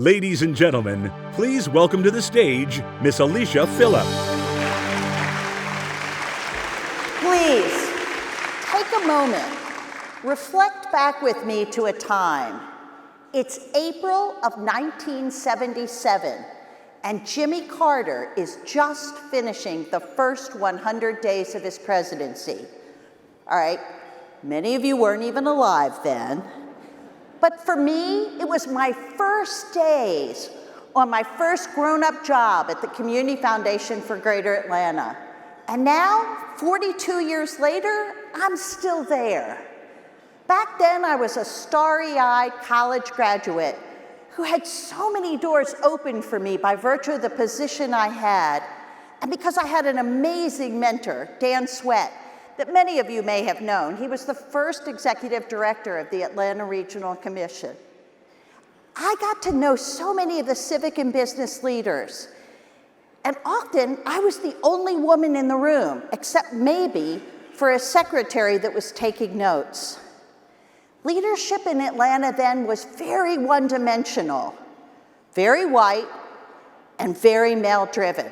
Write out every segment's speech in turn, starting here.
Ladies and gentlemen, please welcome to the stage, Miss Alicia Philipp. Please, take a moment. Reflect back with me to a time. It's April of 1977, and Jimmy Carter is just finishing the first 100 days of his presidency. All right, many of you weren't even alive then. But for me, it was my first days on my first grown-up job at the Community Foundation for Greater Atlanta. And now, 42 years later, I'm still there. Back then, I was a starry-eyed college graduate who had so many doors open for me by virtue of the position I had, and because I had an amazing mentor, Dan Sweat, that many of you may have known. He was the first executive director of the Atlanta Regional Commission. I got to know so many of the civic and business leaders, and often I was the only woman in the room, except maybe for a secretary that was taking notes. Leadership in Atlanta then was very one-dimensional, very white, and very male-driven.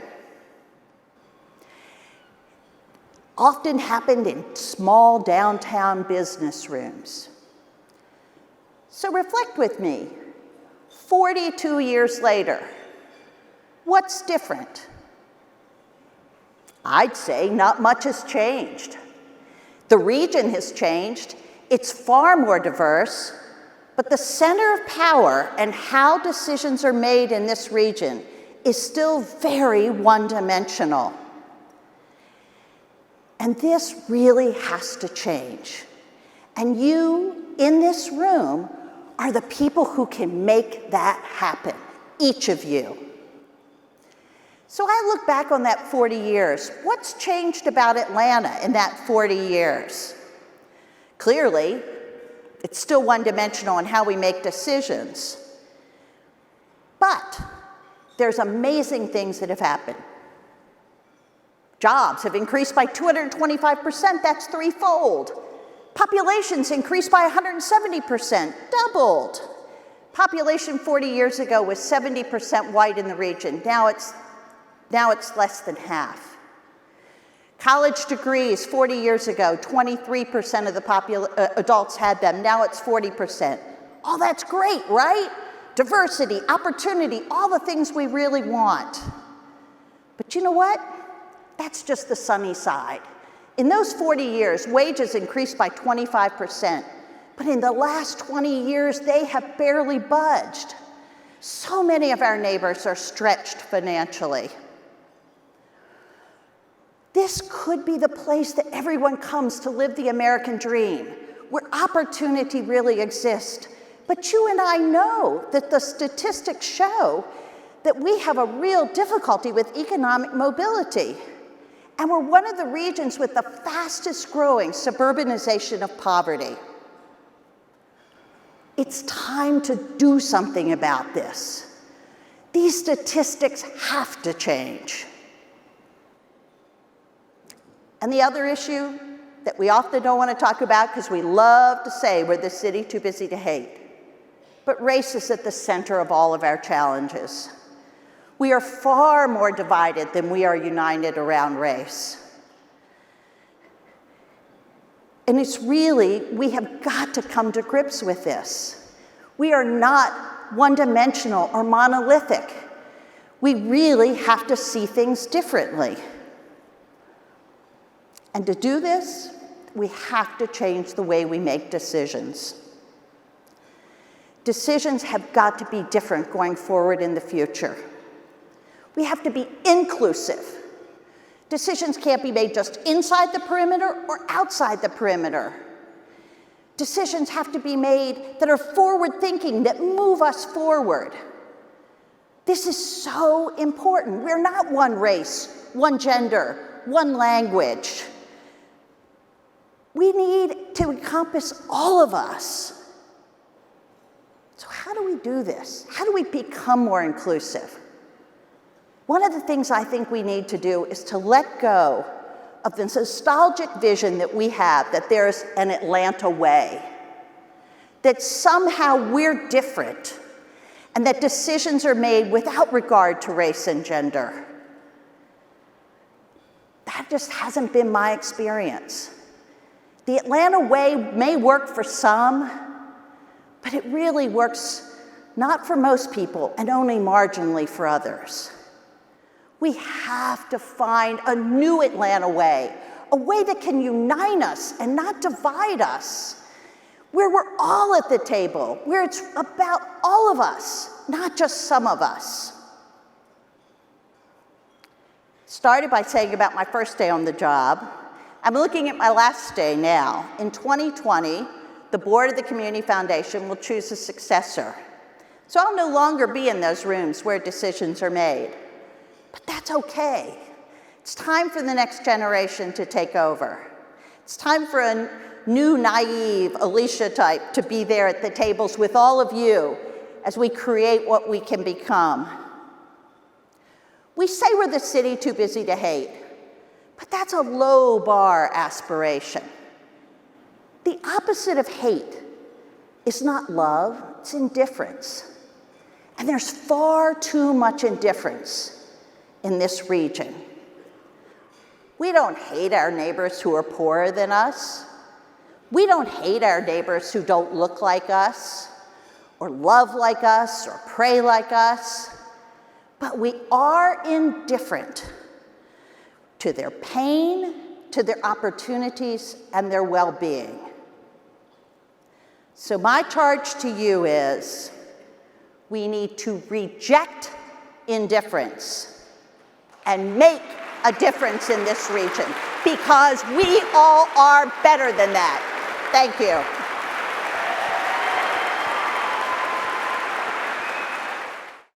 Often happened in small downtown business rooms. So reflect with me, 42 years later, what's different? I'd say not much has changed. The region has changed. It's far more diverse, but the center of power and how decisions are made in this region is still very one-dimensional. And this really has to change. And you, in this room, are the people who can make that happen, each of you. So I look back on that 40 years. What's changed about Atlanta in that 40 years? Clearly, it's still one-dimensional in how we make decisions. But there's amazing things that have happened. Jobs have increased by 225%, that's threefold. Populations increased by 170%, doubled. Population 40 years ago was 70% white in the region. Now it's less than half. College degrees 40 years ago, 23% of the adults had them. Now it's 40%. Oh, that's great, right? Diversity, opportunity, all the things we really want. But you know what? That's just the sunny side. In those 40 years, wages increased by 25%, but in the last 20 years, they have barely budged. So many of our neighbors are stretched financially. This could be the place that everyone comes to live the American dream, where opportunity really exists. But you and I know that the statistics show that we have a real difficulty with economic mobility. And we're one of the regions with the fastest growing suburbanization of poverty. It's time to do something about this. These statistics have to change. And the other issue that we often don't want to talk about because we love to say we're the city too busy to hate, but race is at the center of all of our challenges. We are far more divided than we are united around race. And it's really, we have got to come to grips with this. We are not one-dimensional or monolithic. We really have to see things differently. And to do this, we have to change the way we make decisions. Decisions have got to be different going forward in the future. We have to be inclusive. Decisions can't be made just inside the perimeter or outside the perimeter. Decisions have to be made that are forward-thinking, that move us forward. This is so important. We're not one race, one gender, one language. We need to encompass all of us. So how do we do this? How do we become more inclusive? One of the things I think we need to do is to let go of the nostalgic vision that we have that there's an Atlanta way, that somehow we're different, and that decisions are made without regard to race and gender. That just hasn't been my experience. The Atlanta way may work for some, but it really works not for most people and only marginally for others. We have to find a new Atlanta way, a way that can unite us and not divide us, where we're all at the table, where it's about all of us, not just some of us. Started by saying about my first day on the job. I'm looking at my last day now. In 2020, the board of the Community Foundation will choose a successor. So I'll no longer be in those rooms where decisions are made. But that's okay. It's time for the next generation to take over. It's time for a new, naive Alicia type to be there at the tables with all of you as we create what we can become. We say we're the city too busy to hate, but that's a low bar aspiration. The opposite of hate is not love, it's indifference. And there's far too much indifference in this region. We don't hate our neighbors who are poorer than us. We don't hate our neighbors who don't look like us, or love like us, or pray like us. But we are indifferent to their pain, to their opportunities, and their well-being. So my charge to you is, we need to reject indifference and make a difference in this region, because we all are better than that. Thank you.